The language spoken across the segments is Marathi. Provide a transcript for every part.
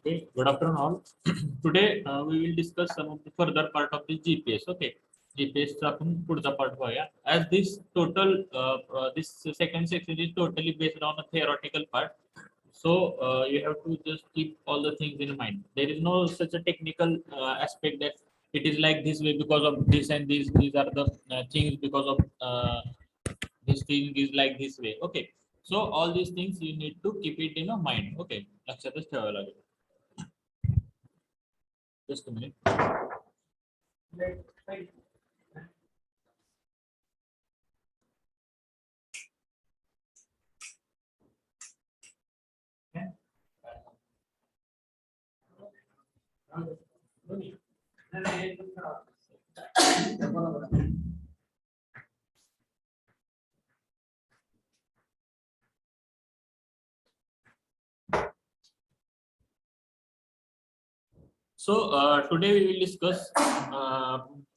Okay, good afternoon all. Today we will discuss some of the further part of the GPS. Okay, GPS चा आपण पुढचा part बघूया. As this second section is totally based on a theoretical part, so you have to just keep all the things in mind. There is no such a technical aspect that it is like this way because of this and this. These are the things because of this thing is like this way. Okay, so all these things you need to keep it in your mind. Okay, लक्षातच ठेवावं लागेल. Just a minute. So today we will discuss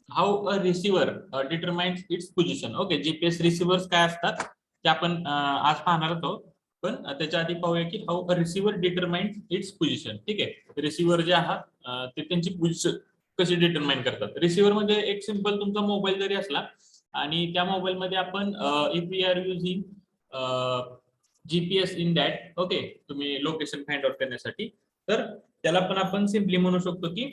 how a receiver determines its position. Okay, GPS receivers काय असतात ते आपण आज पाहणार आहोत. पण त्याच्या आधी पाहूया की how a receiver determines it's position. ठीक आहे, रिसीव्हर जे आहात ते त्यांची पोझिशन कशी डिटरमाइन करतात. रिसीव्हर म्हणजे एक सिंपल तुमचा मोबाईल जरी असला आणि त्या मोबाईल मध्ये आपण if we are using GPS in that, okay, तुम्ही लोकेशन फाइंड आउट करण्यासाठी, तर त्याला पण आपण सिंपली म्हणू शकतो की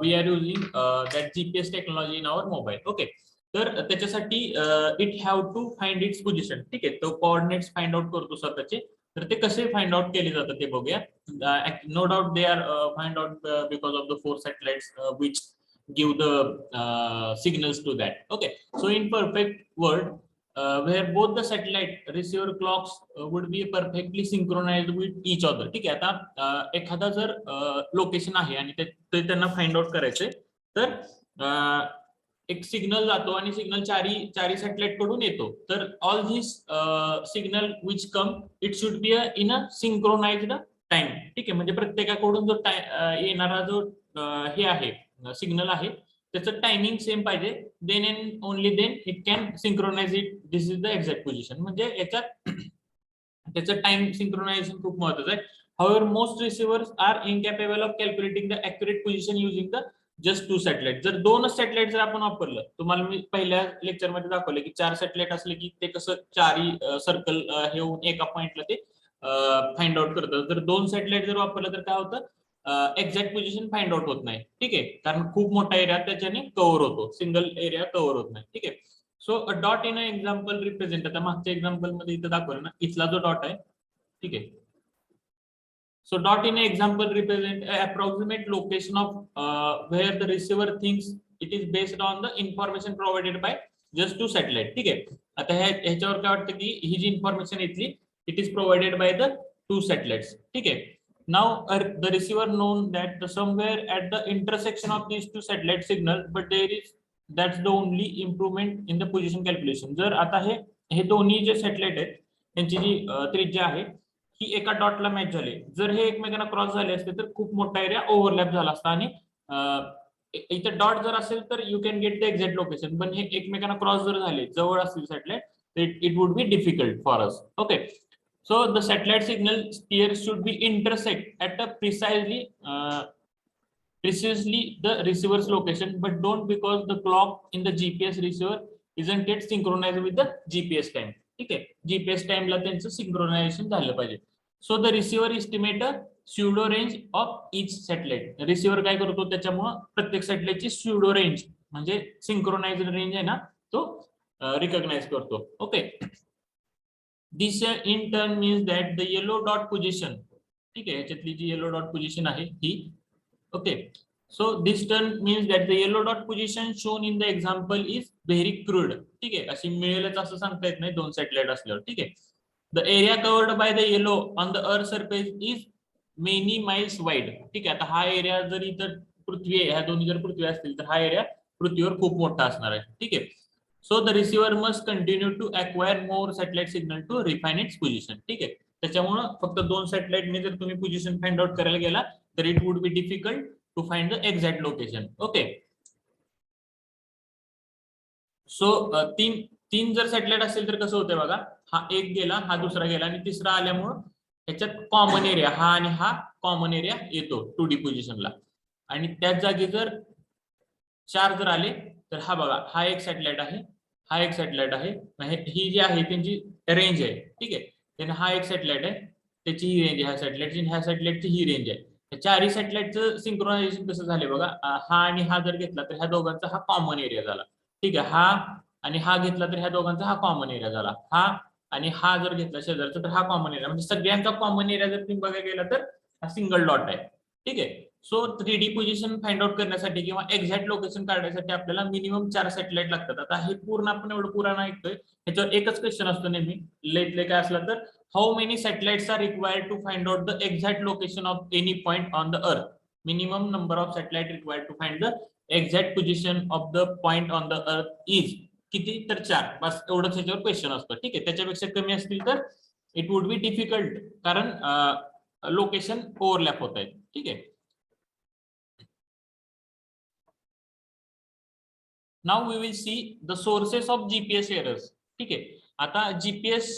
we are using that GPS technology in our mobile. Okay, तर त्याच्यासाठी it have to find its position. ठीक आहे, तो कोऑर्डिनेट्स फाइंड आउट करतो स्वतःचे. तर ते कसे फाइंड आउट केले जातात ते बघूया. No doubt they are find out because of the 4 satellites which give the signals to that. Okay, so in perfect world where both the satellite receiver clocks would be perfectly synchronized with each other. ठीक आहे, आता एखादा जर लोकेशन आहे आणि ते त्यांना फाइंड आउट करायचंय, तर एक सिग्नल जातो आणि सिग्नल चारी सॅटेलाइट कडून येतो. तर all this signal which come it should be in a synchronised time. ठीक आहे, म्हणजे प्रत्येकाकडून जो येणारा जो हे आहे सिग्नल आहे त्याचं टायमिंग सेम पाहिजे. Then and only then it can synchronise it. This is the exact position. म्हणजे याच्यात त्याचं टाइम सिंक्रोनायझेशन खूप महत्वाचं आहे. However, most receivers are incapable of calculating the accurate position using the just 2 satellites. जर 2 सॅटेलाइट जर आपण वापरलं, तुम्हाला मी पहिल्या लेक्चर मध्ये दाखवलं की 4 सॅटेलाइट असले की ते कसं चारी सर्कल हे होऊन एका पॉइंटला ते फाइंड आउट करतात. जर 2 सॅटेलाइट जर वापरलं तर काय होतं, एक्झॅक्ट पोझिशन फाइंड आउट होत नाही. ठीक आहे, कारण खूप मोठा एरिया त्याच्याने कव्हर होतो, सिंगल एरिया कव्हर होत नाही. ठीक आहे, so a dot in a example represent, आता मागच्या एक्झाम्पल मध्ये इथं दाखवलं ना, इथला जो डॉट आहे, ठीक आहे, so dot in example represent approximate location of where the receiver thinks it is based on the information provided by just 2 satellite. ठीक आहे, आता ह्याच्यावर काय वाटतं की ही जी इन्फॉर्मेशन येतली it is provided by the 2 satellites. ठीक आहे, now the receiver known that somewhere at the intersection of these 2 satellite signal, but there is that's the only improvement in the position calculation. जर आता हे दोन्ही जे सॅटेलाइट आहेत त्यांची जी त्रिज्या आहे ही एका डॉटला मॅच झाले. जर हे एकमेकांना क्रॉस झाले असते तर खूप मोठा एरिया ओव्हरलॅप झाला असता आणि इथे डॉट जर असेल तर you can get the exact location. पण हे एकमेकांना क्रॉस जर झाले, जवळ असतील सॅटेलाइट, तर it would be difficult for us. Okay, so the satellite signal pairs should be intersect at a precisely the receiver's location, but don't because the clock in the GPS receiver isn't yet synchronized with the GPS time. ठीक आहे. जीपीएस टाइमला त्यांचं सिंक्रोनायझेशन झालं पाहिजे. So the receiver estimate a pseudo range of each satellite. Receiver काय करतो, त्याच्यामुळं प्रत्येक सॅटेलाइटची स्युडो रेंज म्हणजे सिंक्रोनाइज रेंज आहे ना, तो रिकॉग्नाइज करतो. Okay. This in turn means that the yellow dot position, ठीक आहे, याच्यातली जी येलो डॉट पोझिशन आहे ही. Okay. So this turn means that the yellow dot position shown in the example is very crude. ठीक आहे, अशी मिळेलच असं सांगता येत नाही दोन सॅटेलाइट असल्यावर. ठीक आहे. The area covered by the yellow on the earth surface is many miles wide. ठीक आहे. आता हा एरिया जर इथं पृथ्वी आहे, ह्या दोन्ही जर पृथ्वी असतील तर हा एरिया पृथ्वीवर खूप मोठा असणार आहे. ठीक आहे. So the receiver must continue to acquire more satellite signal to refine its position. ठीक आहे. त्याच्यामुळं फक्त दोन सॅटेलाइटने जर तुम्ही पोझिशन फाइंड आउट करायला गेला तर it would be difficult to find the exact location. Okay. So तीन जर सॅटेलाइट असेल तर कसं होतंय बघा, हा एक गेला, हा दुसरा गेला आणि तिसरा आल्यामुळं ह्याच्यात कॉमन एरिया हा आणि हा कॉमन एरिया येतो 2D पोझिशनला. आणि त्याच जागी जर चार जर आले तर हा बघा, हा एक सॅटेलाइट आहे, हा एक सॅटेलाइट आहे, ही जी आहे त्यांची रेंज आहे. ठीक आहे. then हा एक सॅटेलाइट आहे, त्याची ही रेंज आहे, ह्या सॅटेलाइटची, ह्या सॅटेलाइटची ही रेंज आहे. या चारही सॅटेलाइटचं सिंक्रोनायझेशन कसं झालंय बघा, हा आणि हा जर घेतला तर ह्या दोघांचा हा कॉमन एरिया झाला. ठीक आहे. हा आणि हा घेतला तर ह्या दोघांचा हा कॉमन एरिया झाला. हा आणि हा जर घेतला शेजारचा तर हा कॉमन एरिया, म्हणजे सगळ्यांचा कॉमन एरिया जर तुम्ही बघायला गेला तर हा सिंगल डॉट आहे. ठीक आहे. So 3D position find out करण्यासाठी किंवा एक्झॅक्ट लोकेशन काढण्यासाठी आपल्याला मिनिमम 4 सॅटेलाइट लागतात. आता हे पूर्ण आपण एवढं पुराण ऐकतोय, ह्याच्यावर एकच क्वेश्चन असतो नेहमी, लेटले काय असला तर how many satellites are required to find out the exact location of any point on the earth. Minimum number of satellite required to find the exact position of the point on the earth is किती, तर 4. बस एवढंच ह्याच्यावर क्वेश्चन असतं. ठीक आहे. त्याच्यापेक्षा कमी असतील तर इट वुड बी डिफिकल्ट, कारण लोकेशन ओव्हरलॅप होत आहेत. ठीक आहे. Now we will see the sources of GPS errors. ठीक आहे. आता जीपीएस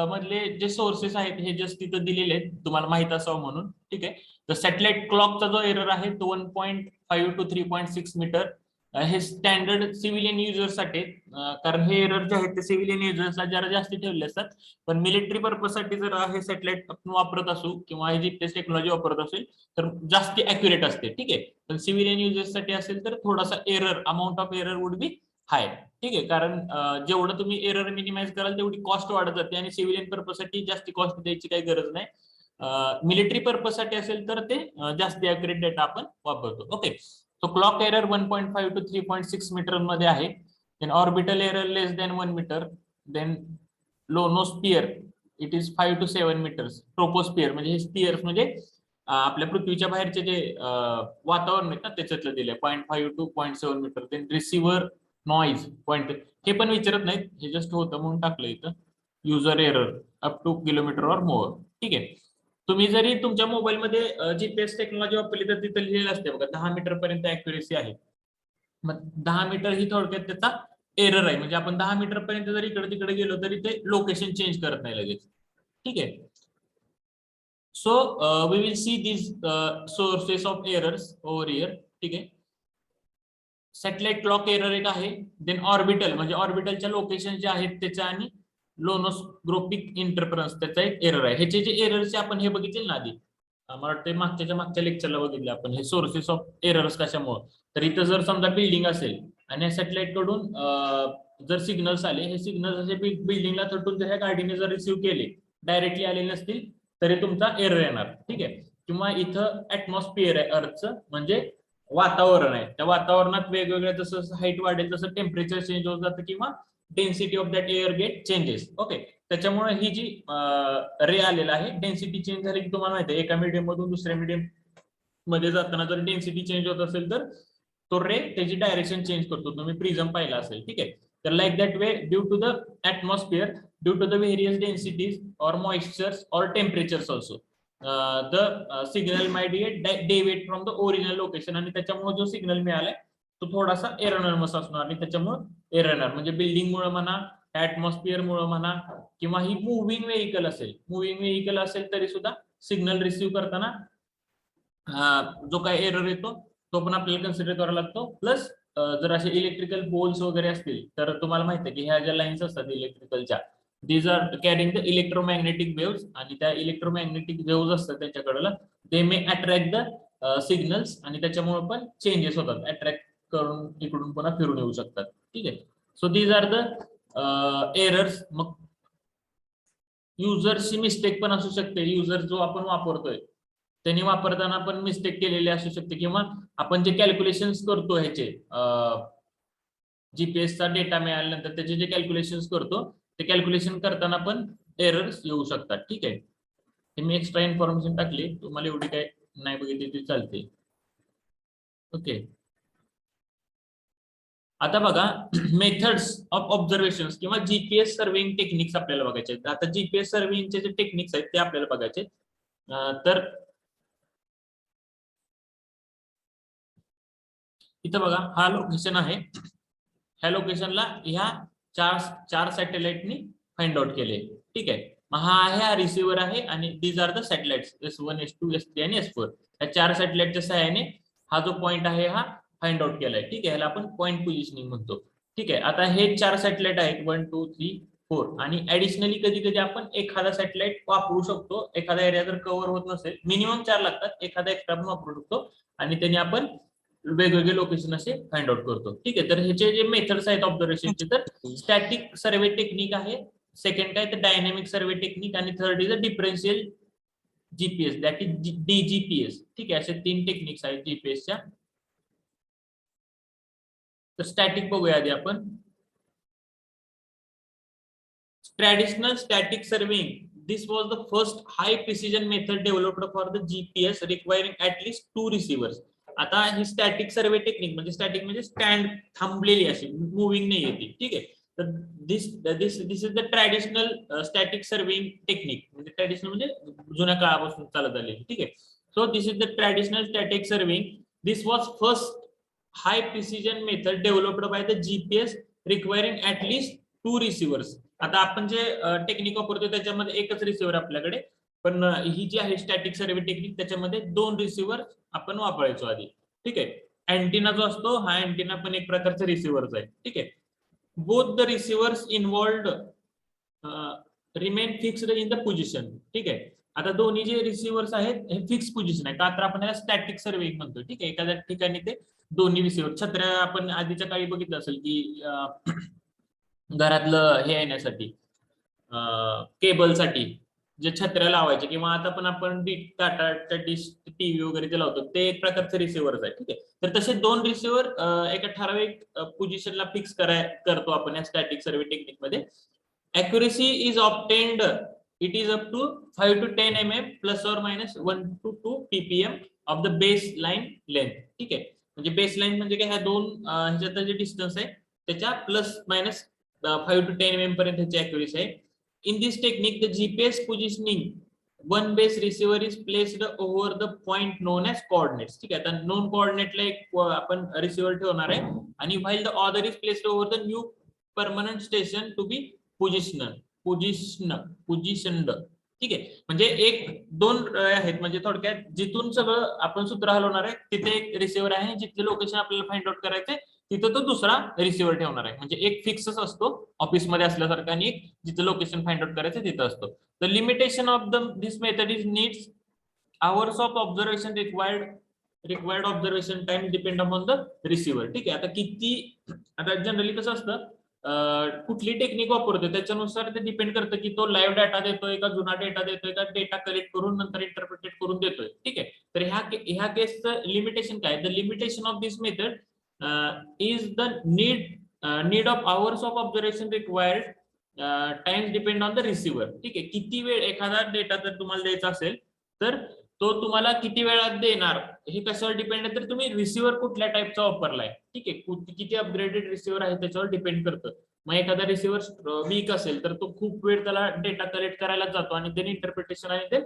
मधले जे सोर्सेस आहेत हे जस्ट तिथं दिलेले आहेत, तुम्हाला माहित असावं म्हणून. ठीक आहे. तर सॅटेलाइट क्लॉकचा जो एरर आहे तो 1.5 to 3.6 मीटर हे स्टँडर्ड सिव्हिलियन युजर्ससाठी, कारण हे एरर जे आहेत ते सिव्हिलियन युजर्सला जरा जास्त ठेवले असतात. पण मिलिटरी पर्पजसाठी जर हे सॅटेलाइट आपण वापरत असू किंवा हे जीपीएस टेक्नॉलॉजी वापरत असेल तर जास्त अॅक्युरेट असते. ठीक आहे. पण सिव्हिलियन युजर्ससाठी असेल तर थोडासा error, amount of error would be high. ठीक आहे. कारण जेवढं तुम्ही एरर मिनिमाइज कराल तेवढी कॉस्ट वाढत जाते आणि सिव्हिलियन पर्पजसाठी जास्त कॉस्ट द्यायची काही गरज नाही. मिलिटरी पर्पजसाठी असेल तर ते जास्त अॅक्युरेट डेटा आपण वापरतो. Okay. So clock error 1.5 to 3.6 metre मध्ये आहे. Then orbital error less than 1 metre. Then ionosphere it is 5 to 7 metres. Troposphere म्हणजे हे स्पियर्स म्हणजे आपल्या पृथ्वीच्या बाहेरचे जे वातावरण आहे ना त्याच्यातलं दिलंय 0.5 to 0.7 metre. Then receiver noise point, हे पण विचारत नाहीत, हे जस्ट होतं म्हणून टाकलं इथं. User error up two kilometre or more. ठीक आहे. तुम्ही जरी तुमच्या मोबाईलमध्ये जीपीएस टेक्नॉलॉजी वापरली तर तिथं लिहिलेलं असते बघा 10 मीटर पर्यंत अॅक्युरेसी आहे. मग 10 मीटर ही थोडक्यात त्याचा एरर आहे, म्हणजे आपण 10 मीटर पर्यंत जर इकडे तिकडे गेलो तरी ते लोकेशन चेंज करत नाही लगेच. ठीक आहे. So we will see this sources of errors over here. ठीक आहे. सॅटेलाइट क्लॉक एरर एक आहे. देन ऑर्बिटल म्हणजे ऑर्बिटलच्या लोकेशन जे आहेत त्याच्या आणि लोनोस्ग्रोपिक इंटरफरन्स त्याचा एक एरर आहे. ह्याचे जे एरर्स आपण हे बघितले ना आधी, मला वाटतं मागच्या लेक्चरला बघितले आपण हे सोर्सेस ऑफ एरर्स कशामुळे. तर इथं जर समजा बिल्डिंग असेल आणि सॅटेलाइट कडून जर सिग्नल्स आले, हे सिग्नल्स असे बिल्डिंगला थटून जर ह्या गाडीने जर रिसिव्ह केले, डायरेक्टली आले नसतील तरी तुमचा एरर येणार. ठीक आहे. किंवा इथं ऍटमॉस्फिअर आहे अर्थचं, म्हणजे वातावरण आहे, त्या वातावरणात वेगवेगळ्या जसं हाईट वाढेल तसं टेम्परेचर चेंज होत जातं किंवा density of that air get changes. Okay. त्याच्यामुळे ही जी रे आलेला आहे, डेन्सिटी चेंज झाली की तुम्हाला माहिती आहे एका मीडियम मधून दुसऱ्या मीडियम मध्ये जाताना जर डेन्सिटी चेंज होत असेल तर तो रे त्याची डायरेक्शन चेंज करतो. तुम्ही प्रिझम पाहिला असेल. ठीक आहे. तर like that way due to the atmosphere, due to the various densities or moistures or temperatures also the signal might get deviate from the original location. आणि त्याच्यामुळे जो सिग्नल मिळालाय तो थोडासा एररनर्मस असणार आणि त्याच्यामुळे एरर येणार. म्हणजे बिल्डिंग मुळे म्हणा, ऍटमॉस्फिअर मुळे म्हणा, किंवा ही मुव्हिंग व्हेकल असेल तरी सुद्धा सिग्नल रिसिव्ह करताना जो काय एरर येतो तो पण आपल्याला कन्सिडर करावा लागतो. प्लस जर असे इलेक्ट्रिकल पोल्स वगैरे असतील तर तुम्हाला माहिती आहे की ह्या ज्या लाईन्स असतात इलेक्ट्रिकलच्या, these are carrying the electromagnetic waves, आणि त्या इलेक्ट्रोमॅग्नेटिक वेव्स असतात त्यांच्याकडला, they may attract the signals, आणि त्याच्यामुळे पण चेंजेस होतात, अट्रॅक्ट करून इकडून पुन्हा फिरून येऊ शकतात. ठीक आहे. So these are the errors. मग युजर्सची मिस्टेक पण असू शकते. युजर जो आपण वापरतोय त्यांनी वापरताना पण मिस्टेक केलेली असू शकते, किंवा आपण जे कॅल्क्युलेशन्स करतो ह्याचे जीपीएसचा डेटा मिळाल्यानंतर त्याचे जे कॅल्क्युलेशन्स करतो ते कॅल्क्युलेशन करताना पण एरर्स येऊ शकतात. ठीक आहे. हे मी एक्स्ट्रा इन्फॉर्मेशन टाकली, तुम्हाला एवढी काय नाही बघितली ती चालते. ओके. आता बघा मेथड्स ऑफ ऑब्झर्वेशन किंवा जीपीएस सर्विंग टेक्निक्स आपल्याला बघायचे आहेत. आता जीपीएस सर्विंगचे जे टेक्निक्स आहेत ते आपल्याला बघायचे. तर इथं बघा हा लोकेशन आहे. ह्या लोकेशनला ह्या चार सॅटेलाइटनी फाइंड आउट केले. ठीक आहे. मग हा आहे, हा रिसिव्हर आहे, आणि these are the satellites S1 S2 S3 आणि S4. या 4 सॅटेलाइटच्या सहाय्याने हा जो पॉइंट आहे हा फाइंड आउट केलाय. ठीक आहे. ह्याला आपण पॉइंट पोझिशनिंग म्हणतो. ठीक आहे. आता हे 4 सॅटेलाइट आहेत 1 2 3 4, आणि ऍडिशनली कधी कधी आपण एखादा सॅटेलाइट वापरू शकतो. एखादा एरिया जर कव्हर होत नसेल, मिनिमम 4 लागतात, एखादा एक्स्ट्रा पण वापरू शकतो, आणि त्यांनी आपण वेगवेगळे लोकेशन असे फाइंड आउट करतो. ठीक आहे. तर ह्याचे जे मेथड्स आहेत ऑब्झर्वेशनचे, तर स्टॅटिक सर्वे टेक्निक आहे, सेकंड काय तर डायनॅमिक सर्वे टेक्निक, आणि third is a differential GPS, that is DGPS. ठीक आहे. असे 3 टेक्निक्स आहेत जीपीएसच्या. तर स्टॅटिक बघूया आधी आपण. Traditional static serving, this was the first high precision method developed for the GPS requiring at least 2 receivers. आता ही स्टॅटिक सर्वे टेक्निक म्हणजे स्टॅटिक म्हणजे स्टँड, थांबलेली अशी, मुव्हिंग नाही येते. ठीक आहे. तर this is the traditional static surveying technique, म्हणजे ट्रॅडिशनल म्हणजे जुन्या काळापासून चालत आलेली. ठीक आहे. So this is the traditional static surveying. This was first high precision method developed by the GPS requiring at least 2 receivers. आता आपण जे टेक्निक वापरतो त्याच्यामध्ये एकच रिसिव्हर आपल्याकडे, पण ही जी आहे स्टॅटिक सर्वे टेक्निक त्याच्यामध्ये 2 रिसिव्हर आपण वापरायचो आधी. ठीक आहे. अँटिना जो असतो हा अँटिना पण एक प्रकारचा रिसिव्हरच आहे. ठीक आहे. Both the receivers involved remain fixed in the position. ठीक आहे. आता दोन्ही जे रिसिव्हर्स आहेत हे फिक्स पोझिशन आहे, का तर आपण याला स्टॅटिक सर्वे म्हणतो. ठीक आहे. एखाद्या ठिकाणी ते दोन्ही रिसिव्हर, छत्र्या आपण आधीच्या काळी बघितलं असेल की घरातलं हे येण्यासाठी, केबलसाठी जे छत्र्या लावायचे, किंवा आता पण आपण टाटा डिश टीव्ही वगैरे ते लावतो, ते एक प्रकारचे रिसिव्हर आहे. ठीक आहे. तर तसे 2 रिसिव्हर एका ठराविक पोझिशनला फिक्स करतो आपण या स्टॅटिक सर्वे टेक्निक मध्ये. Accuracy is obtained, it is up to 5 to 10 mm plus or minus 1 to 2 ppm of the base line length. ठीक आहे. म्हणजे बेस लाईन म्हणजे काय, ह्या दोन ह्याच्यात जे डिस्टन्स आहे त्याच्या प्लस मायनस 5 to 10 mm पर्यंत ह्याची अॅक्युरेसी आहे. In this technique, the GPS positioning one base receiver is placed over the point known as coordinates. ठीक आहे. आता नोन कोऑर्डिनेटला एक आपण रिसिव्हर ठेवणार आहे, आणि while the other is placed over the new permanent station to be positioned. ठीक आहे. म्हणजे एक 2 आहेत, म्हणजे थोडक्यात जिथून सगळं आपण सूत्र हलवणार आहे तिथे एक रिसिव्हर आहे, जिथले लोकेशन आपल्याला फाइंड आउट करायचंय तिथं तो दुसरा रिसिव्हर ठेवणार आहे. म्हणजे एक फिक्सच असतो ऑफिसमध्ये असल्यासारखा, आणि एक जिथं लोकेशन फाइंड आउट करायचं तिथं असतो. The limitation of this method is needs hours of observation required observation time depend upon the receiver. ठीक आहे. आता किती, आता जनरली कसं असतं, कुठली टेक्निक वापरतोय त्याच्यानुसार ते डिपेंड करतं की तो लाईव्ह डाटा देतोय का जुना डेटा देतोय का डेटा कलेक्ट करून नंतर इंटरप्रिटेट करून देतोय. ठीक आहे. तर ह्या केसचं लिमिटेशन काय, the limitation of this method is the need of hours of observation required times depend on the receiver. ठीक आहे. किती वेळ एखादा डेटा जर तुम्हाला द्यायचा असेल तर तो तुम्हाला किती वेळात देणार हे कशावर डिपेंड आहे, तर तुम्ही रिसिव्हर कुठल्या टाईपचा वापरलाय. ठीक आहे. किती अपग्रेडेड रिसिव्हर आहे त्याच्यावर डिपेंड करतं. मग एखादा रिसिव्हर वीक असेल तर तो खूप वेळ त्याला डेटा कलेक्ट करायला जातो, आणि त्याने इंटरप्रिटेशन आणि ते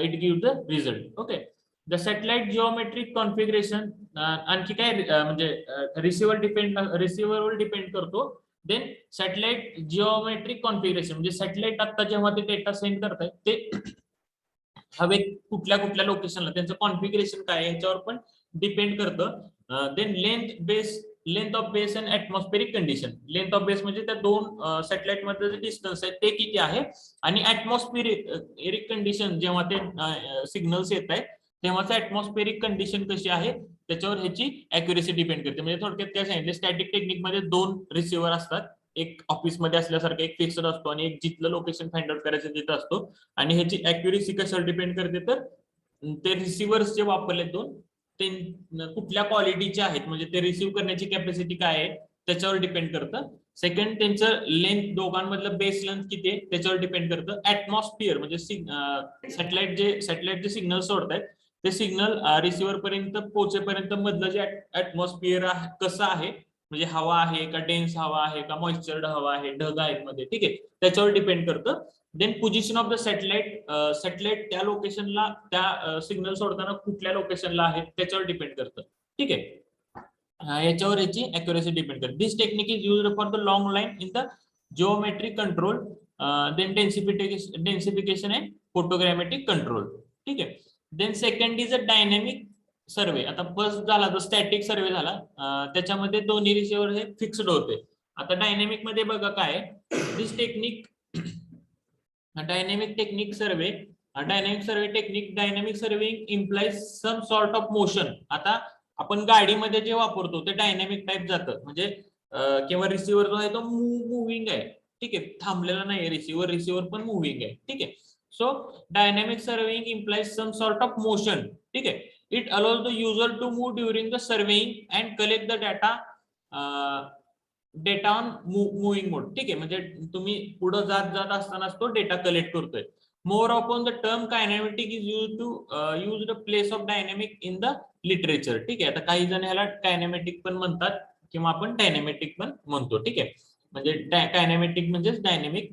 it give the result. Okay. The satellite geometric configuration आणखी काय म्हणजे रिसिव्हरवर डिपेंड करतो. देन सॅटेलाइट जिओमेट्रिक कॉन्फिगरेशन म्हणजे सॅटेलाइट आता जेव्हा ते डेटा सेंड करतायत ते हवे कुठल्या कुठल्या लोकेशनला, त्यांचं कॉन्फिगरेशन काय आहे ह्याच्यावर पण डिपेंड करतं. Then length of base and atmospheric condition. Length of base म्हणजे त्या दोन सॅटेलाइट मध्ये जे डिस्टन्स आहे ते किती आहे, आणि ऍटमॉस्फेरिक कंडिशन जेव्हा ते सिग्नल्स येत आहेत तेव्हाच ऍटमॉस्फेरिक कंडिशन कशी आहे त्याच्यावर ह्याची अॅक्युरेसी डिपेंड करते. म्हणजे थोडक्यात काय सांगितलं, स्टॅटिक टेक्निक मध्ये दोन रिसिव्हर असतात, एक ऑफिसमध्ये असल्यासारखं एक फिक्स्ड असतो आणि एक जिथलं लोकेशन फाइंड आउट करायचं तिथं असतो. आणि ह्याची अॅक्युरेसी कशावर डिपेंड करते, तर ते रिसिव्हर्स जे वापरले दोन ते कुठल्या क्वालिटीचे आहेत, म्हणजे ते रिसिव्ह करण्याची कॅपॅसिटी काय आहे त्याच्यावर डिपेंड करतं. सेकंड, त्यांचं लेंथ, दोघांमधलं बेस लेंथ किती आहे त्याच्यावर डिपेंड करतं. ऍटमॉस्फिअर म्हणजे सॅटेलाइट जे सिग्नल सोडतायत ते सिग्नल रिसिव्हर पर्यंत पोहोचेपर्यंत मधलं जे ऍटमॉस्फिअर कसं आहे, म्हणजे हवा आहे का, डेन्स हवा आहे का, मॉइश्चर्ड हवा आहे, ढग आहेत मध्ये, ठीक आहे, त्याच्यावर डिपेंड करतं. Then position of the satellite त्या लोकेशनला, त्या सिग्नल सोडताना कुठल्या लोकेशनला आहे त्याच्यावर डिपेंड करतं, ठीक आहे. याच्यावर याची अॅक्युरेसी डिपेंड करते. This technique is used for the long line in the geometric control, then densification and photogrammetric control, ठीक आहे. Then second is a dynamic survey. आता फर्स्ट झाला जो स्टॅटिक सर्वे झाला, त्याच्यामध्ये दोन्ही रिसिव्हर हे फिक्स्ड होते. आता डायनॅमिक मध्ये बघा काय, this technique dynamic technique dynamic surveying implies some sort of motion. आता आपण गाडीमध्ये जे वापरतो ते डायनॅमिक टाइप जातं, म्हणजे किंवा रिसिव्हर जो आहे तो मुव्हिंग आहे, ठीक आहे, थांबलेला नाही रिसिव्हर पण मुव्हिंग आहे, ठीक आहे. So dynamic surveying implies some sort of motion, ठीक आहे. It allows the user to move during the surveying and collect the data on moving mode, ठीक आहे. म्हणजे तुम्ही पुढे जात असताना तो डेटा कलेक्ट करतोय. मोर upon the term kinematic is used place of dynamic in the literature, ठीक आहे. आता काही जण ह्याला कायनेमॅटिक पण म्हणतात किंवा आपण डायनॅमेटिक पण म्हणतो, ठीक आहे. म्हणजे कायनेमॅटिक म्हणजेच डायनॅमिक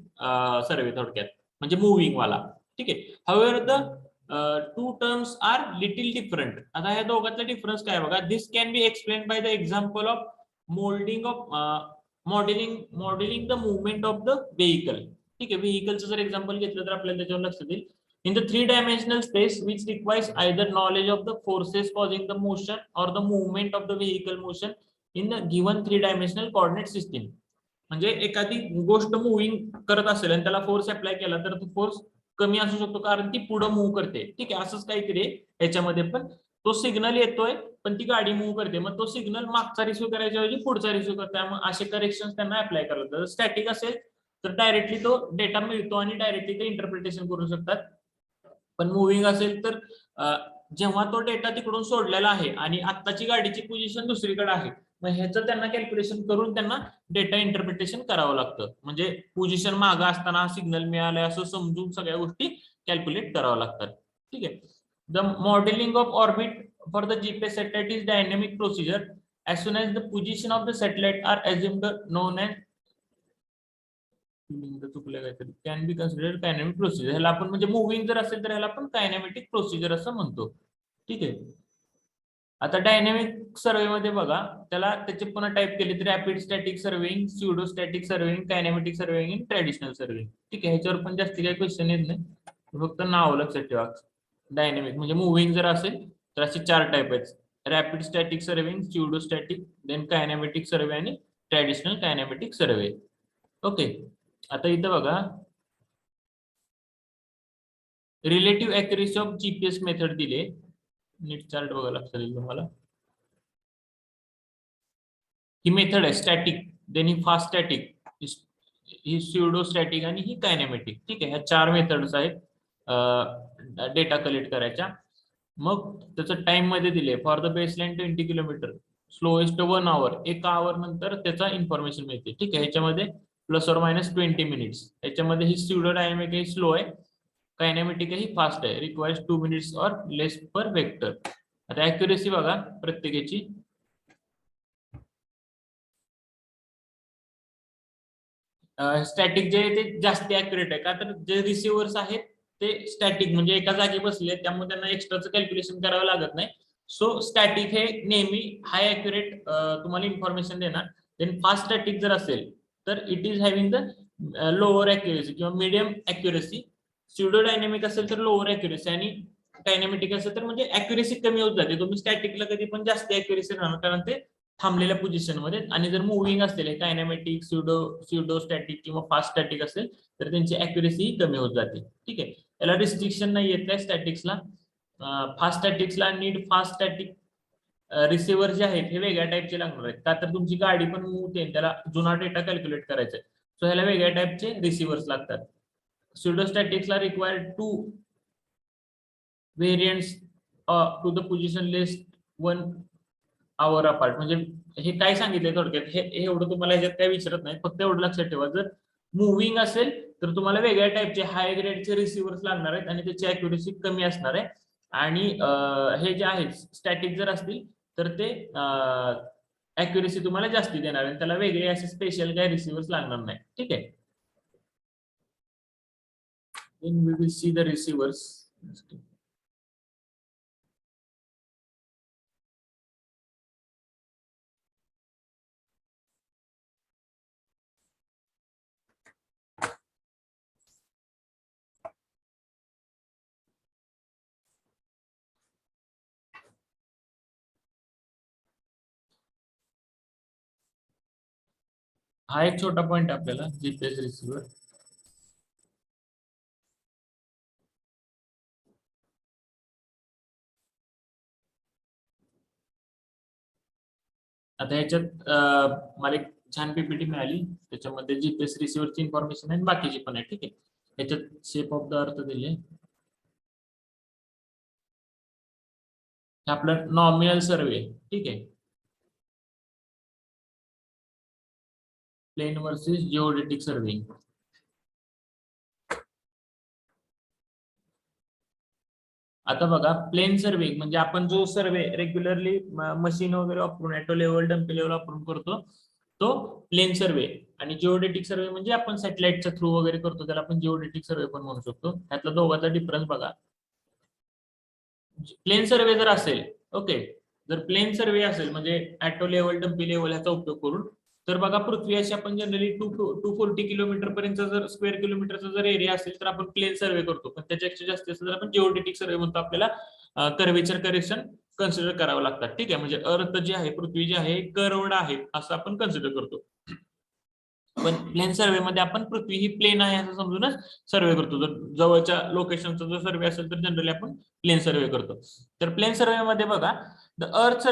सर्वे थोडक्यात, म्हणजे मुव्हिंग वाला, ठीक आहे. However the two terms are little different. आता ह्या दोघांचा डिफरन्स काय बघा. This can be explain by the example of modelling the movement of the vehicle, ठीक आहे. व्हेइकलचं जर एक्झाम्पल घेतलं तर आपल्याला त्याच्यावर लक्षात येईल. In the 3-dimensional space which requires either knowledge of the forces causing the motion or the movement of the vehicle motion in the given 3-dimensional coordinate system. म्हणजे एखादी गोष्ट मुव्हिंग करत असेल आणि त्याला फोर्स अप्लाय केला तर तो फोर्स कमी असू शकतो कारण ती पुढे मूव्ह करते, ठीक आहे. असंच काहीतरी याच्यामध्ये पण तो सिग्नल येतोय पण ती गाडी मूव्ह करते, मग तो सिग्नल मागचा रिसिव्ह करायच्या ऐवजी पुढचा रिसिव्ह करतो, त्यामुळे असे करेक्शन त्यांना अप्लाय करायला लागतात. स्टॅटिक असेल तर डायरेक्टली तो डेटा मिळतो आणि डायरेक्टली ते इंटरप्रिटेशन करू शकतात. पण मुव्हिंग असेल तर जेव्हा तो डेटा तिकडून सोडलेला आहे आणि आत्ताची गाडीची पोझिशन दुसरीकडे आहे, मग ह्याचं त्यांना कॅल्क्युलेशन करून त्यांना डेटा इंटरप्रिटेशन करावं लागतं. म्हणजे पोझिशन मागं असताना सिग्नल मिळालाय असं समजून सगळ्या गोष्टी कॅल्क्युलेट कराव्या लागतात, ठीक आहे. The modelling of orbit for the GPS satellite is dynamic procedure. as soon as the position of the satellite are assumed known as can be considered kinematic procedure. ह्याला आपण म्हणजे मुव्हिंग जर असेल तर ह्याला आपण कायनेमॅटिक प्रोसिजर असं म्हणतो, ठीक आहे. आता डायनॅमिक सर्वे मध्ये बघा, त्याला त्याचे पुन्हा टाइप केले तर rapid static surveying, pseudo static surveying, kinematic surveying आणि ट्रॅडिशनल सर्वेइंग, ठीक आहे. ह्याच्यावर पण जास्त काही क्वेश्चन येत नाही, फक्त नाव लक्षात ठेवा. डायनॅमिक म्हणजे मुव्हिंग जर असेल तर असे 4 टाइप आहेत. Rapid static surveying, pseudo static, then kinematic survey आणि ट्रॅडिशनल कायनेमॅटिक सर्वे, ओके. आता इथं बघा, relative accuracy of GPS method दिले. नीट चार्ट बघा, लक्षात येईल तुम्हाला. ही मेथड आहे स्टॅटिक, देन ही फास्ट स्टॅटिक, ही स्युडो स्टॅटिक आणि ही कायनेमॅटिक, ठीक आहे. ह्या 4 मेथड्स आहेत डेटा कलेक्ट करायच्या. मग त्याचं टाइम मध्ये दिले. For the baseline 20 kilometre, slowest 1 आवर, 1 आवर नंतर त्याचा इन्फॉर्मेशन मिळते, ठीक आहे. ह्याच्यामध्ये प्लस और मायनस 20 मिनिट्स. याच्यामध्ये ही स्युडो डायनॅमिक ही स्लो आहे, कायनेमॅटिक ही फास्ट आहे, रिक्वायर्स 2 मिनिट्स और लेस पर वेक्टर. आता अॅक्युरेसी बघा प्रत्येकाची. स्टॅटिक जे आहे ते जास्त अॅक्युरेट आहे, का तर जे रिसिव्हर्स आहेत ते स्टॅटिक म्हणजे एका जागी बसले, त्यामुळे त्यांना एक्स्ट्राचं कॅल्क्युलेशन करावं लागत नाही. सो स्टॅटिक हे नेहमी हाय अॅक्युरेट तुम्हाला इन्फॉर्मेशन देणार. देन फास्ट स्टॅटिक जर असेल तर it is having the lower accuracy किंवा मीडियम अॅक्युरेसी. स्युडो डायनॅमिक असेल तर लोअर अॅक्युरेसी आणि कायनेमॅटिक असेल तर म्हणजे अॅक्युरेसी कमी होत जाते. तुम्ही स्टॅटिकला कधी पण जास्त अॅक्युरेसी राहणार कारण ते थांबलेल्या पोझिशन मध्ये, आणि जर मुव्हिंग असलेले कायनेमॅटिक, स्युडोस्टॅटिक किंवा फास्ट स्टॅटिक असेल तर त्यांची अॅक्युरेसी कमी होत जाते. ठीक आहे, याला रिस्ट्रिक्शन नाही येत आहे स्टॅटिक्सला. फास्ट स्टॅटिक्सला नीड फास्ट स्टॅटिक रिसिव्हर जे आहेत हे वेगळ्या टाईपचे लागणार आहेत, का तर तुमची गाडी पण मूव होते, त्याला जुना डेटा कॅल्क्युलेट करायचा आहे. सो ह्याला वेगळ्या टाईपचे रिसिव्हर्स लागतात. स्युडोस्टॅटिक्सला required 2 variants to the position list 1 hour apart. म्हणजे हे काय सांगितलंय थोडक्यात, हे एवढं तुम्हाला ह्याच्यात काय विचारत नाही, फक्त एवढं लक्षात ठेवा, जर मुव्हिंग असेल तर तुम्हाला वेगळ्या टाईपचे हाय ग्रेडचे रिसिव्हर्स लागणार आहेत आणि त्याची अॅक्युरेसी कमी असणार आहे. आणि हे जे आहेत स्टॅटिक जर असतील तर ते अॅक्युरेसी तुम्हाला जास्ती देणार आहे, त्याला वेगळे असे स्पेशल काय रिसिव्हर्स लागणार नाही. ठीक आहे, then we will see the receivers. हा एक छोटा पॉइंट आपल्याला जीपीएस रिसिव्हर. आता ह्याच्यात मला एक छान पीपीटी मिळाली, त्याच्यामध्ये जीपीएस रिसिव्हरची इन्फॉर्मेशन आहे आणि बाकीची पण आहे. ठीक आहे, ह्याच्यात शेप ऑफ द अर्थ दिले, आपलं नॉमिनल सर्वे. ठीक आहे, प्लेन वर्सेस जिओडेटिक सर्वे. आता बघा, प्लेन सर्वे म्हणजे आपण जो सर्वे रेग्युलरली मशीन वगैरे वापरून ऍटो लेवल, डम्पी लेवल वापरून करतो तो प्लेन सर्वे. आणि जिओडेटिक सर्वे म्हणजे आपण सॅटेलाइटच्या थ्रू वगैरे करतो, त्याला आपण जिओडेटिक सर्वे पण म्हणू शकतो. त्यातला दोघांचा डिफरन्स बघा. प्लेन सर्वे जर असेल, ओके, जर प्लेन सर्वे असेल म्हणजे ऍटो लेवल, डम्पी लेवल ह्याचा उपयोग करून, तर बघा पृथ्वी अशी आपण जनरली 240 किलोमीटर पर्यंत जर स्क्वेअर किलोमीटरचा जर एरिया असेल तर आपण प्लेन सर्वे करतो, पण त्याच्यापेक्षा जास्त असेल तर आपण जिओडेटिक सर्वे म्हणतो. आपल्याला कर्वेचर करेक्शन कन्सिडर करावं लागतात. ठीक आहे, म्हणजे अर्थ जे आहे, पृथ्वी जी आहे कर्वड आहे असं आपण कन्सिडर करतो. पण प्लेन सर्वे मध्ये आपण पृथ्वी ही प्लेन आहे असं समजूनच सर्वे करतो. जर जवळच्या लोकेशनचा जर सर्वे असेल तर जनरली आपण प्लेन सर्वे करतो. तर प्लेन सर्वे मध्ये बघा, the earth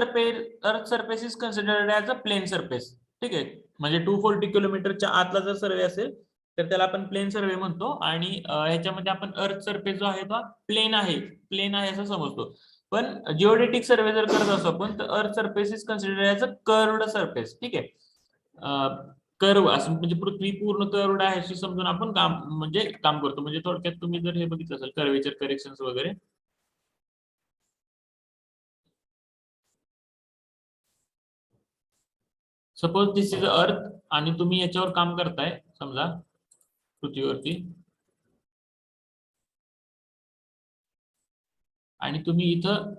surface is considered as a plane surface. ठीक आहे, म्हणजे 240 किलोमीटरच्या आतला जर सर्वे असेल तर त्याला आपण प्लेन सर्वे म्हणतो. आणि ह्याच्यामध्ये आपण अर्थ सरफेस जो आहे तो प्लेन आहे असं समजतो. पण जिओडेटिक सर्वे जर करत असो आपण, तर अर्थ surface is considered as a curved surface. ठीक आहे, कर्व असं म्हणजे पृथ्वी पूर्ण कर्वड आहे अशी समजून आपण काम करतो. म्हणजे थोडक्यात तुम्ही जर हे बघितलं असेल कर्वेचर करेक्शन्स वगैरे, सपोज दिस इज अर्थ आणि तुम्ही याच्यावर काम करताय समजा पृथ्वीवरती, आणि तुम्ही इथं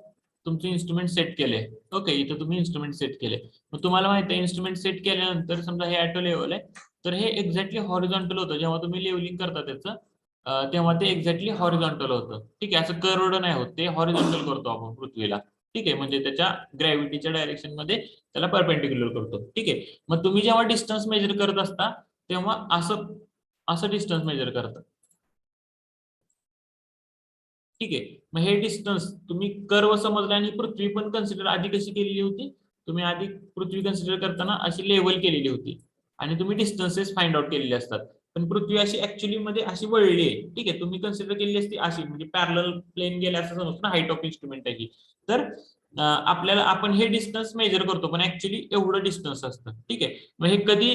तुमचे इन्स्ट्रुमेंट सेट केले. ओके, इथं तुम्ही इन्स्ट्रुमेंट सेट केले. मग तुम्हाला माहिती आहे इन्स्ट्रुमेंट सेट केल्यानंतर समजा हे ॲटो लेवल आहे, तर हे एक्झॅक्टली हॉरिझॉन्टल होतं. जेव्हा तुम्ही लेवलिंग करता त्याचं तेव्हा ते एक्झॅक्टली हॉरिझॉन्टल होतं. ठीक आहे, असं कर्वड नाही होत, ते हॉरिझॉन्टल करतो आपण पृथ्वीला. ठीक आहे, म्हणजे त्याच्या ग्रॅव्हिटीच्या डायरेक्शन मध्ये त्याला परपेंडिक्युलर करतो. ठीक आहे, मग तुम्ही जेव्हा डिस्टन्स मेजर करत असता तेव्हा असं असं डिस्टन्स मेजर करता. ठीक आहे, मग हे डिस्टन्स तुम्ही कर्व समजला, आणि पृथ्वी पण कन्सिडर आधी कशी केलेली होती, तुम्ही आधी पृथ्वी कन्सिडर करताना अशी लेवल केलेली होती आणि तुम्ही डिस्टन्सेस फाइंड आउट केलेले असतात. पण पृथ्वी अशी ऍक्च्युअली मध्ये अशी वळली आहे. ठीक आहे, तुम्ही कन्सिडर केलेली असती अशी, म्हणजे पॅरलल प्लेन गेले असं समजतो ना, हाईट ऑफ इन्स्ट्रुमेंट आहे. तर आपल्याला आपण हे डिस्टन्स मेजर करतो पण ऍक्च्युअली एवढं डिस्टन्स असतं. ठीक आहे, मग हे कधी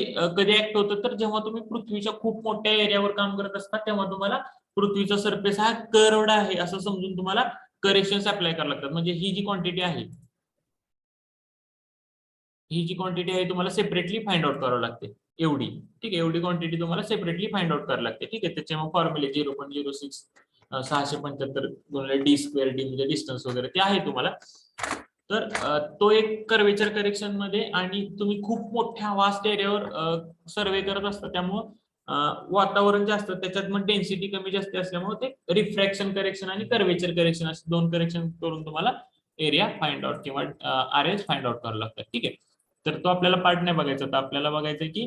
ऍक्ट होतं, तर जेव्हा तुम्ही पृथ्वीच्या खूप मोठ्या एरियावर काम करत असता तेव्हा तुम्हाला पृथ्वीचा सरफेस हा कर्वड आहे असं समजून तुम्हाला करेक्शन्स अप्लाय करावे लागतात. म्हणजे ही जी क्वांटिटी आहे तुम्हाला सेपरेटली फाइंड आउट करावी लागते, एवढी. ठीक आहे, एवढी क्वांटिटी तुम्हाला सेपरेटली फाइंड आउट करावी लागते. ठीक आहे, त्याचे मग फॉर्म्युले 0.06 675 गुणिले डी स्क्वेअर, डी म्हणजे डिस्टन्स वगैरे ते आहे तुम्हाला. तर तो एक कर्वेचर करेक्शन मध्ये, आणि तुम्ही खूप मोठ्या वास्ट एरियावर सर्वे करत असता त्यामुळं वातावरण जास्त, त्याच्यात मग डेन्सिटी कमी जास्त असल्यामुळे ते रिफ्रॅक्शन करेक्शन आणि कर्वेचर करेक्शन असे दोन करेक्शन करून तुम्हाला एरिया फाइंड आउट किंवा आर एस फाइंड आउट करावं लागतात. ठीक आहे, तर तो आपल्याला पार्ट नाही बघायचा, तर आपल्याला बघायचं की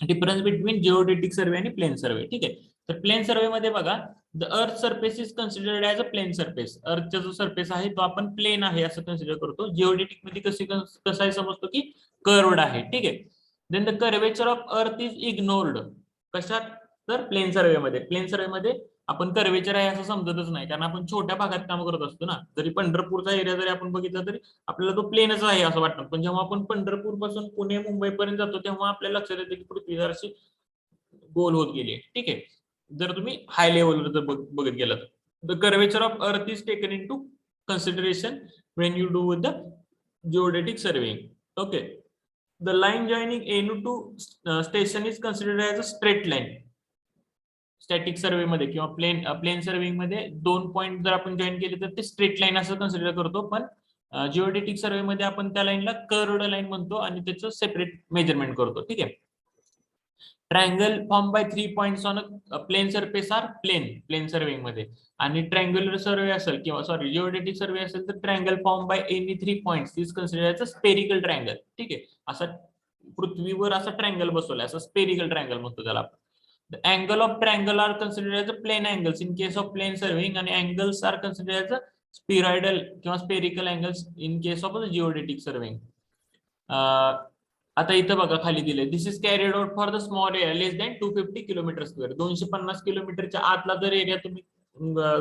डिफरन्स बिटवीन जिओडेटिक सर्वे आणि प्लेन सर्वे. ठीक आहे, तर प्लेन सर्वे मध्ये बघा, the earth surface is considered as a plane surface. अर्थचा जो सरफेस आहे तो आपण प्लेन आहे असं कन्सिडर करतो. जिओडेटिक मध्ये कसं आहे समजतो की कर्वड आहे. ठीक आहे, then the curvature of earth is ignored. कशात? तर प्लेन सर्वे मध्ये. प्लेन सर्वे मध्ये आपण कर्वेचर आहे असं समजतच नाही, कारण आपण छोट्या भागात काम करत असतो ना. जरी पंढरपूरचा एरिया जरी आपण बघितला तरी आपल्याला तो प्लेनच आहे असं वाटतं, पण जेव्हा आपण पंढरपूर पासून पुणे मुंबई पर्यंत जातो तेव्हा आपल्याला लक्षात येते की पृथ्वी जराशी गोल होत गेली आहे. ठीक आहे, जर तुम्ही हाय लेवलवर जर बघत गेलात, the curvature of earth is taken into consideration when you do with the geodetic surveying. Okay, the line joining any two station is considered as a straight line. Static survey मध्ये किंवा प्लेन सर्विंग मध्ये दोन पॉईंट जर आपण जॉईन केले तर ते स्ट्रेट लाईन असं कन्सिडर करतो, पण जिओडेटिक सर्वे मध्ये आपण त्या लाईनला कर्वड लाईन म्हणतो आणि त्याचं सेपरेट मेजरमेंट करतो. ठीक आहे, triangle form by 3 points on a plane surface are plane surveying मध्ये. आणि ट्रायंग्युलर सर्वे असेल किंवा सॉरी जिओडेटिक सर्वे असेल तर triangle form by any 3 points is considered as a spherical triangle. ठीक आहे, असा पृथ्वीवर असा ट्रायंगल बसवलाय, असं स्पेरिकल ट्रायंगल म्हणतो त्याला. The angle of triangle are considered as a plane angles in case of plane surveying, and angles are considered as a spheroidal किंवा spherical angles in case of the geodetic surveying. आता इथं बघा खाली दिले, this is carried out for the small area less than 250 kilometre square. 250 किलोमीटरच्या आतला जर एरिया तुम्ही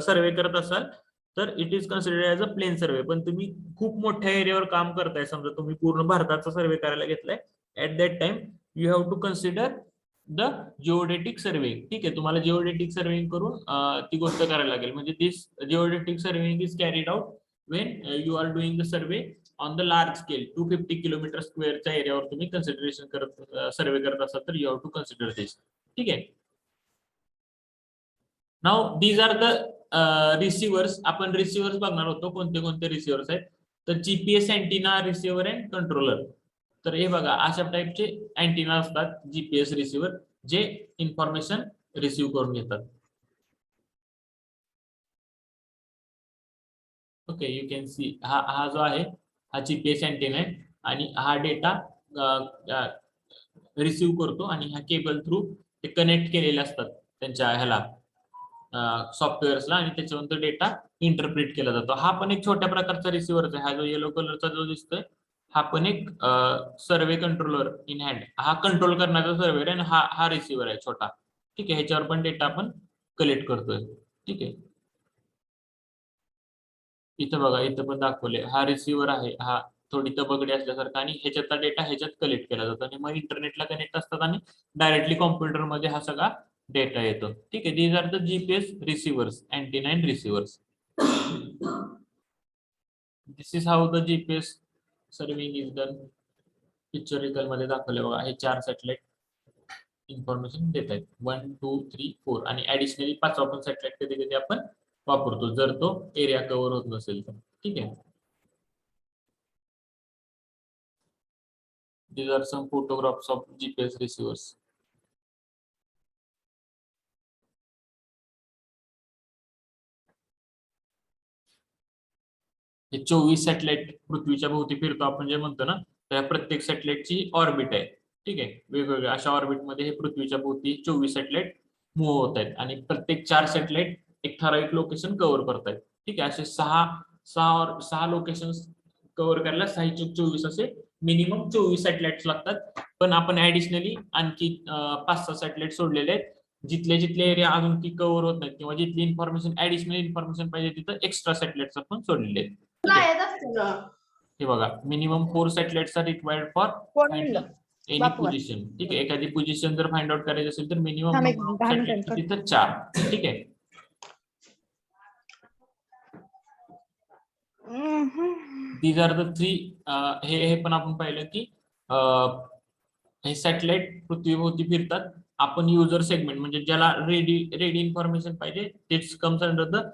सर्वे करत असाल तर it is considered as a plane survey. पण तुम्ही खूप मोठ्या एरियावर काम करताय, समजा तुम्ही पूर्ण भारताचा सर्वे करायला घेतलाय, at that time you have to consider the geodetic surveying. ठीक आहे, तुम्हाला जिओडेटिक सर्वेइंग करून ती गोष्ट करायला लागेल. म्हणजे this geodetic surveying is carried out when you are doing the survey on the large scale. 250 kilometre स्क्वेअरच्या एरियावर तुम्ही कन्सिडरेशन करत सर्वे करत असाल तर you have to consider this. ठीक आहे, now these are the receivers. आपण रिसिव्हर्स बघणार होतो, कोणते कोणते रिसिव्हर्स आहेत. तर GPS antenna, receiver and controller. तर हे बघा अशा टाइपचे अँटीना असतात जीपीएस रिसिव्हर, जे इन्फॉर्मेशन रिसिव्ह करून घेतात. ओके, यू कॅन सी हा जो आहे हा जीपीएस अँटीना आहे आणि हा डेटा रिसिव्ह करतो आणि ह्या केबल थ्रू ते कनेक्ट केलेले असतात त्यांच्या ह्याला सॉफ्टवेअर्सला, आणि त्याच्यावर डेटा इंटरप्रिट केला जातो. हा पण एक छोट्या प्रकारचा रिसिव्हर आहे. हा जो येलो कलरचा जो दिसतोय हा पण एक सर्वे कंट्रोलर इन हँड. हा कंट्रोल करण्याचा सर्वेअर आहे आणि हा रिसिव्हर आहे छोटा. ठीक आहे, ह्याच्यावर पण डेटा आपण कलेक्ट करतोय. ठीक आहे, इथं बघा, इथं पण दाखवले, हा रिसिव्हर आहे, हा थोडी तबगडी असल्यासारखा, आणि ह्याच्यातला डेटा ह्याच्यात कलेक्ट केला जातो आणि मग इंटरनेटला कनेक्ट असतात आणि डायरेक्टली कॉम्प्युटरमध्ये हा सगळा डेटा येतो. ठीक आहे, these are the GPS receivers, antenna and receivers. This is how the GPS surveying is done. Historical मध्ये दाखवले बघा, हे 4 सॅटेलाइट इन्फॉर्मेशन देत आहेत, 1 2 3 4, आणि ऍडिशनली 5वा पण सॅटेलाइट कधी कधी आपण वापरतो जर तो एरिया कव्हर होत नसेल तर. ठीक आहे, these are some photographs of GPS receivers. हे 24 सॅटेलाइट पृथ्वीच्या भोवती फिरतो आपण जे म्हणतो ना, त्या प्रत्येक सॅटेलाइटची ऑर्बिट आहे. ठीक आहे, वेगवेगळ्या अशा ऑर्बिटमध्ये हे पृथ्वीच्या भोवती 24 सॅटेलाइट मूव्ह होत आहेत आणि प्रत्येक 4 सॅटेलाइट एक ठराविक लोकेशन कव्हर करतायत. ठीक आहे, असे सहा लोकेशन कव्हर करायला 6×24 असे मिनिमम 24 सॅटेलाइट लागतात. पण आपण ऍडिशनली आणखी 5-6 सॅटेलाइट सोडलेले आहेत, जिथले एरिया अजून की कव्हर होत नाहीत किंवा जिथली इन्फॉर्मेशन ऍडिशनल इन्फॉर्मेशन पाहिजे तिथं एक्स्ट्रा सॅटेलाइट्स आपण सोडलेले आहेत. हे बघा, minimum 4 satellites are required for any position. ठीक आहे, एखादी पोझिशन जर फाइंड आउट करायची असेल तर मिनिमम तिथं 4. ठीक आहे, दीज आर द 3. हे पण आपण पाहिलं की हे सॅटेलाइट पृथ्वीभोवती फिरतात. आपण युजर सेगमेंट म्हणजे ज्याला रेडी इन्फॉर्मेशन पाहिजे तेच comes under the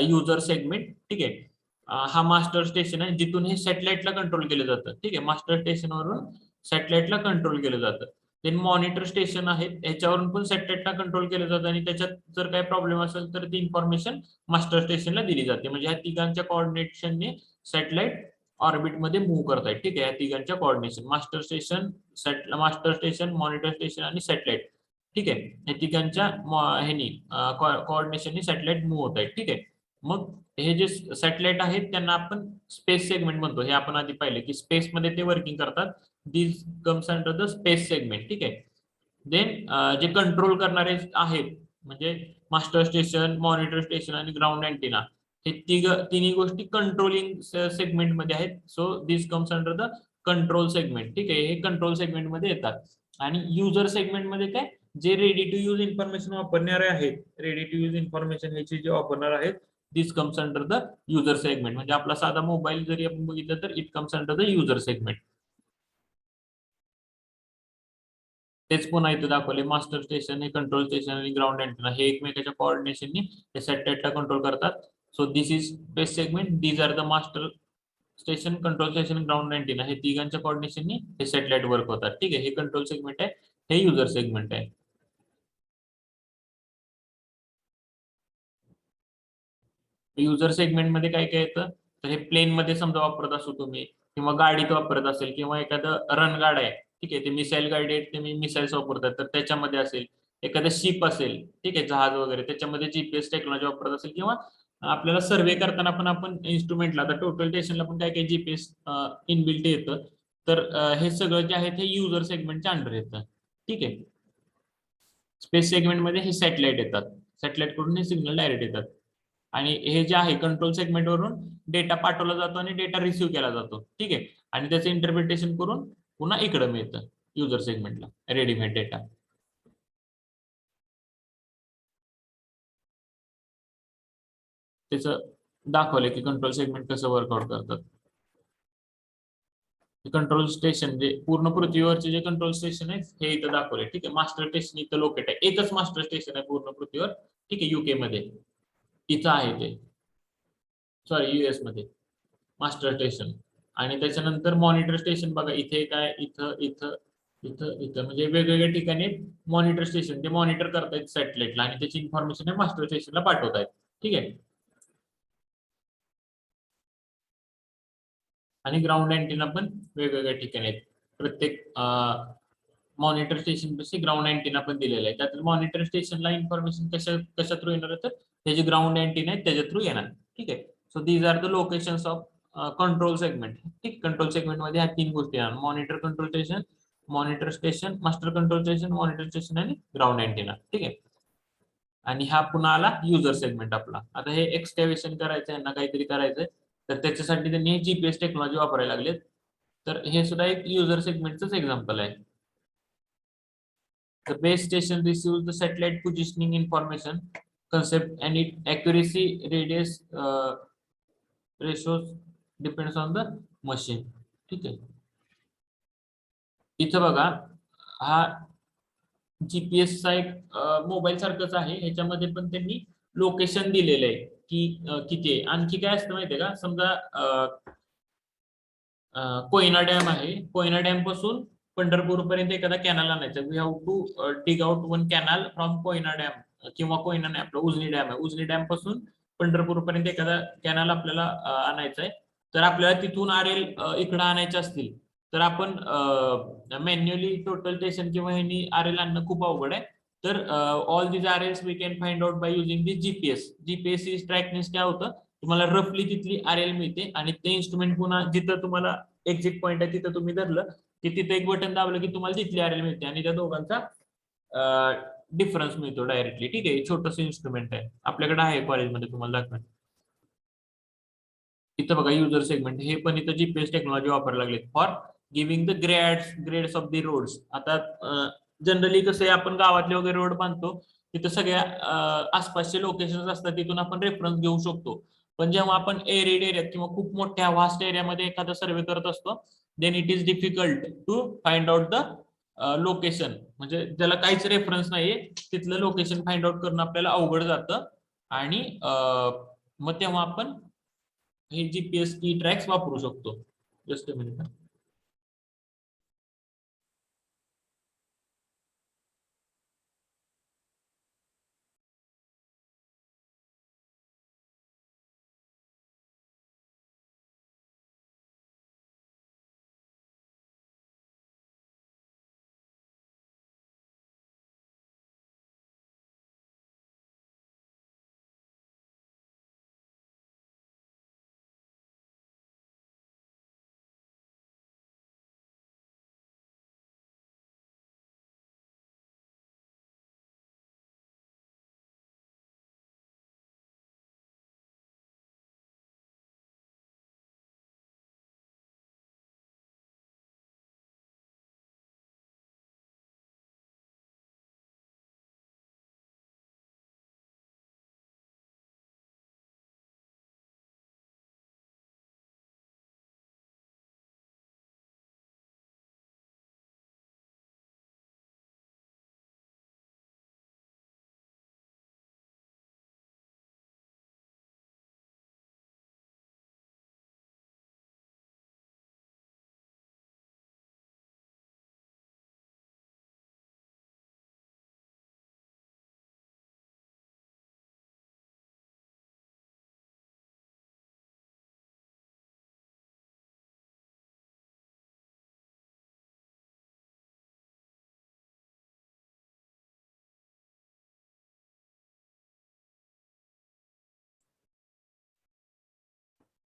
user segment. ठीक आहे, हा मास्टर स्टेशन आहे जिथून हे सॅटेलाइटला कंट्रोल केलं जातं. ठीक आहे, मास्टर स्टेशनवरून सॅटेलाइटला कंट्रोल केलं जातं. देन मॉनिटर स्टेशन आहे, याच्यावरून पण सॅटेलाइटला कंट्रोल केलं जातं आणि त्याच्यात जर काही प्रॉब्लेम असेल तर ती इन्फॉर्मेशन मास्टर स्टेशनला दिली जाते. म्हणजे ह्या तिघांच्या कोऑर्डिनेशनने सॅटेलाइट ऑर्बिटमध्ये मूव्ह करतायत. ठीक आहे, या तिघांच्या coordination master station, monitor station आणि सॅटेलाइट. ठीक आहे, या तिघांच्या ह्यानी कोऑर्डिनेशननी सॅटेलाइट मूव्ह होत आहेत. ठीक आहे, मग हे जे सॅटेलाइट आहेत त्यांना आपण स्पेस सेगमेंट म्हणतो. हे आपण आधी पाहिले की स्पेसमध्ये ते वर्किंग करतात. This comes under the space segment. ठीक आहे, देन जे कंट्रोल करणारे आहेत म्हणजे मास्टर स्टेशन, मॉनिटर स्टेशन आणि ग्राउंड अँटिना, हे तिन्ही गोष्टी कंट्रोलिंग सेगमेंट मध्ये आहेत. So this comes under the control segment. ठीक आहे, हे कंट्रोल सेगमेंट मध्ये येतात. आणि युजर सेगमेंट मध्ये काय, जे रेडी टू यूज इन्फॉर्मेशन वापरणारे आहेत, रेडी टू यूज इन्फॉर्मेशन ह्याचे जे वापरणार आहेत, this comes under the user segment. म्हणजे आपला साधा मोबाईल जरी आपण बघितलं तर it comes under the user segment. तेच पुन्हा इथे दाखवले, मास्टर स्टेशन, हे कंट्रोल स्टेशन आणि ग्राउंड अँटेना हे एकमेकाच्या कोऑर्डिनेशननी हे सॅटेलाइटला कंट्रोल करतात. So this is space segment, these are the master station, control station, ground antenna, हे तिघांच्या कोऑर्डिनेशननी हे सॅटेलाइट वर्क होतात. ठीक आहे, हे कंट्रोल सेगमेंट आहे, हे युजर सेगमेंट आहे. युजर सेगमेंट मध्ये काय काय येतं, तर हे प्लेन मध्ये समजा वापरत असो तुम्ही, किंवा गाडीत वापरत असेल, किंवा एखादं रन गाड आहे, ठीक आहे, ते मिसाईल गाडी आहे, ते मी मिसाईल्स वापरतात तर त्याच्यामध्ये असेल, एखादं शिप असेल, ठीक आहे, जहाज वगैरे, त्याच्यामध्ये जीपीएस टेक्नॉलॉजी वापरत असेल, किंवा आपल्याला सर्वे करताना पण आपण इन्स्ट्रुमेंटला, आता टोटल स्टेशनला पण काय काय जीपीएस इनबिल्ट येतं. तर हे सगळं जे आहे ते युजर सेगमेंटच्या अंडर येतं. ठीक आहे, स्पेस सेगमेंट मध्ये हे सॅटेलाइट येतात, सॅटेलाइट कडून हे सिग्नल डायरेक्ट येतात. आणि हे जे आहे कंट्रोल सेगमेंट वरून डेटा पाठवला जातो आणि डेटा रिसिव्ह केला जातो. ठीक आहे, आणि त्याचं इंटरप्रिटेशन करून पुन्हा इकडे मिळतं युजर सेगमेंटला रेडीमेड डेटा. त्याचं दाखवलं की कंट्रोल सेगमेंट कसं वर्कआउट करतात. कंट्रोल स्टेशन जे पूर्ण पृथ्वीवरचे जे कंट्रोल स्टेशन आहे हे इथं दाखवले. ठीक आहे, मास्टर स्टेशन इथं लोकेट आहे, एकच मास्टर स्टेशन आहे पूर्ण पृथ्वीवर. ठीक आहे, युके मध्ये इथं आहे ते, सॉरी युएस मध्ये मास्टर स्टेशन. आणि त्याच्यानंतर मॉनिटर स्टेशन बघा, इथे काय, इथं इथं इथं इथं म्हणजे वेगवेगळ्या ठिकाणी मॉनिटर स्टेशन ते मॉनिटर करतायत सॅटेलाइटला आणि त्याची इन्फॉर्मेशन मास्टर स्टेशनला पाठवतायत. ठीक आहे, आणि ग्राउंड अँटिना पण वेगवेगळ्या ठिकाणी आहेत. प्रत्येक मॉनिटर स्टेशन पेक्षा ग्राउंड अँटिना पण दिलेला आहे. त्यात मॉनिटर स्टेशनला इन्फॉर्मेशन कशा कशा थ्रू येणार तर हे जे ग्राउंड अँटिना आहे त्याच्या थ्रू येणार. ठीक आहे, so these are the locations of control segment. ठीक, कंट्रोल सेगमेंट मध्ये ह्या तीन गोष्टी येणार, monitor control station, monitor station, master control station, monitor station आणि ग्राउंड अँटिना. ठीक आहे, आणि हा पुन्हा आला युजर सेगमेंट आपला. आता हे एक्सकॅव्हेशन करायचं आहे ना, काहीतरी करायचंय, तर त्याच्यासाठी त्यांनी जीपीएस टेक्नॉलॉजी वापरायला लागलेत. तर हे सुद्धा एक युजर सेगमेंटच एक्झाम्पल आहे. The base station receives the satellite positioning information concept and its accuracy radius ratios depends on the machine. ठीक आहे, इथं बघा, हा जीपीएस चा एक मोबाईल सारखंच आहे, ह्याच्यामध्ये पण त्यांनी लोकेशन दिलेलं आहे की किती आहे. आणखी काय असतं माहितीये का, समजा कोयना डॅम आहे, कोयना डॅम पासून पंढरपूर पर्यंत एखादा कॅनल आणायचा, we have to dig out one canal from Koyna dam, किंवा कोयना नाही, आपलं उजनी डॅम आहे, उजनी डॅम पासून पंढरपूर पर्यंत एखादा कॅनल आपल्याला आणायचा आहे. तर आपल्याला तिथून आरेल इकडे आणायचे असतील तर आपण मॅन्युअली टोटल स्टेशन किंवा ह्यांनी आरेल आणणं खूप अवघड आहे. तर ऑल दिस आरेल्स we can find out by using this GPS. GPS is ट्रॅकनेस काय होतं, तुम्हाला रफली तिथली आरएल मिळते, आणि ते इन्स्ट्रुमेंट पुन्हा जिथं तुम्हाला एक्झिट पॉईंट आहे तिथं तुम्ही धरलं की तिथे एक बटन दाबलं की तुम्हाला तिथली आरएल मिळते, आणि त्या दोघांचा डिफरन्स मिळतो डायरेक्टली. ठीक आहे, छोटस इन्स्ट्रुमेंट आहे, आपल्याकडे आहे कॉलेजमध्ये तुम्हाला दाखवा. इथं बघा युजर सेगमेंट, हे पण इथं जीपीएस टेक्नॉलॉजी वापरायला लागले for giving the grades of the roads. आता जनरली कसं आहे, आपण गावातले वगैरे रोड बांधतो तिथं सगळ्या आसपासचे लोकेशन असतात, तिथून आपण रेफरन्स घेऊ शकतो. पण जेव्हा आपण एरिड एरियात किंवा खूप मोठ्या वास्ट एरियामध्ये एखादा सर्वे करत असतो, then it is difficult to find out the location, म्हणजे ज्याला काहीच रेफरन्स नाहीये तिथलं लोकेशन फाइंड आउट करणं आपल्याला अवघड जातं. आणि मग तेव्हा आपण हे जीपीएस की ट्रॅक्स वापरू शकतो. Just a minute.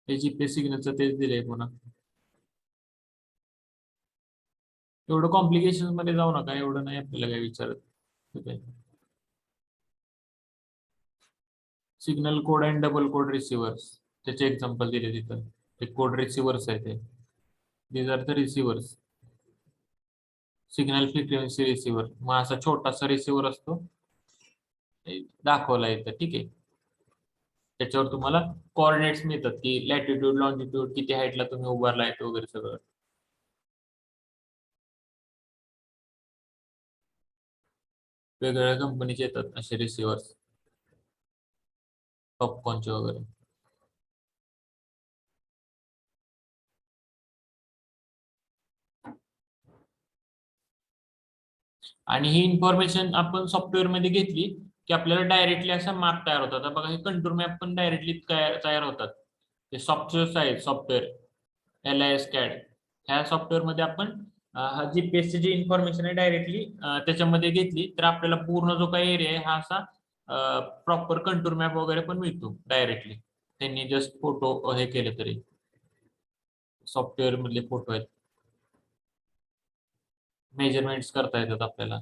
हे जीपीएस सिग्नलचं तेच दिलंय पुन्हा. एवढं कॉम्प्लिकेशन मध्ये जाऊ नका, एवढं नाही आपल्याला काय विचारत. ठीक आहे. Signal code and double code receivers त्याचे एक्झाम्पल दिले तिथं. ते कोड रिसिव्हर्स आहे ते. These are the receivers. Signal frequency receiver, मग असा छोटासा रिसिव्हर असतो, दाखवला येतं. ठीक आहे. त्याच्यावर तुम्हाला कोऑर्डिनेट्स मिळतात की लॅटिट्यूड लॉंजिट्यूड किती हाईटला तुम्ही उभारला आहे वगैरे सगळं. वेगवेगळ्या कंपनीचे येतात असे रिसिव्हर्स, पॉपकॉर्नचे वगैरे. आणि ही इन्फॉर्मेशन आपण सॉफ्टवेअर मध्ये घेतली की आपल्याला डायरेक्टली असा मॅप तयार होतात. आता बघा हे कंटूर मॅप पण डायरेक्टली तयार होतात. ते सॉफ्टवेअर्स आहेत, सॉफ्टवेअर LIS CAD. ह्या सॉफ्टवेअर मध्ये आपण हा जीपीएस ची जी इन्फॉर्मेशन आहे डायरेक्टली त्याच्यामध्ये घेतली तर आपल्याला पूर्ण जो काही एरिया आहे हा असा प्रॉपर कंटूर मॅप वगैरे पण मिळतो डायरेक्टली. त्यांनी जस्ट फोटो हे केले तरी, सॉफ्टवेअर मधले फोटो आहेत. मेजरमेंट्स करता येतात आपल्याला.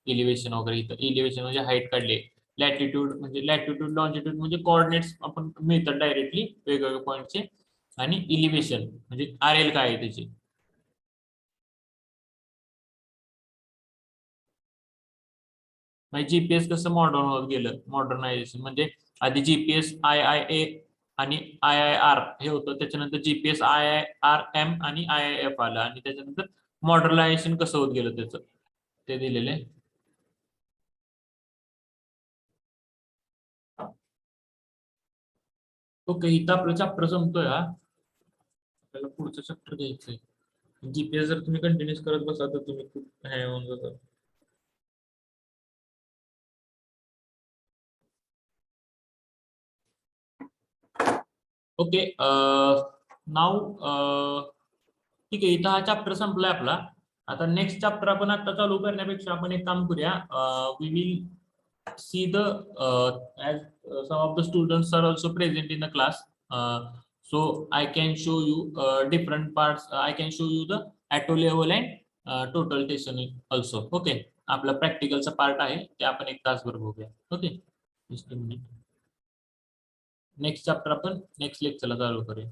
इलिव्हेशन वगैरे, इथं इलिव्हेशन म्हणजे हाईट काढली, लॅटिट्यूड लॉंजिट्यूड म्हणजे कोऑर्डिनेट्स आपण मिळतात डायरेक्टली वेगवेगळ्या पॉईंटचे. आणि इलिव्हेशन म्हणजे RL काय आहे त्याची. म्हणजे जीपीएस कसं मॉडर्न होत गेलं, मॉडर्नायझेशन म्हणजे आधी जीपीएस IIA आणि IIR हे होतं, त्याच्यानंतर जीपीएस IIRM आणि IIF आलं, आणि त्याच्यानंतर मॉडर्नायझेशन कसं होत गेलं त्याचं ते दिलेले. ओके, इथं आपलं चॅप्टर संपतोय हा. आपल्याला पुढचं चॅप्टर घ्यायचंय. जीपीएस जर तुम्ही कंटिन्यूस करत बसा तर तुम्ही खूप हँग होऊन जातात. ओके, नाव ठीक आहे. इथं हा चॅप्टर संपलाय आपला. आता नेक्स्ट चॅप्टर आपण आता चालू करण्यापेक्षा आपण एक काम करूया. We will see the as some of the students are also present in the class, so I can show you different parts. I can show you the auto level and total station also. Okay, आपला प्रॅक्टिकलचा पार्ट आहे ते आपण एक तासभर बघूया. ओके, नेक्स्ट चॅप्टर आपण नेक्स्ट लेक्चरला चालू करूया.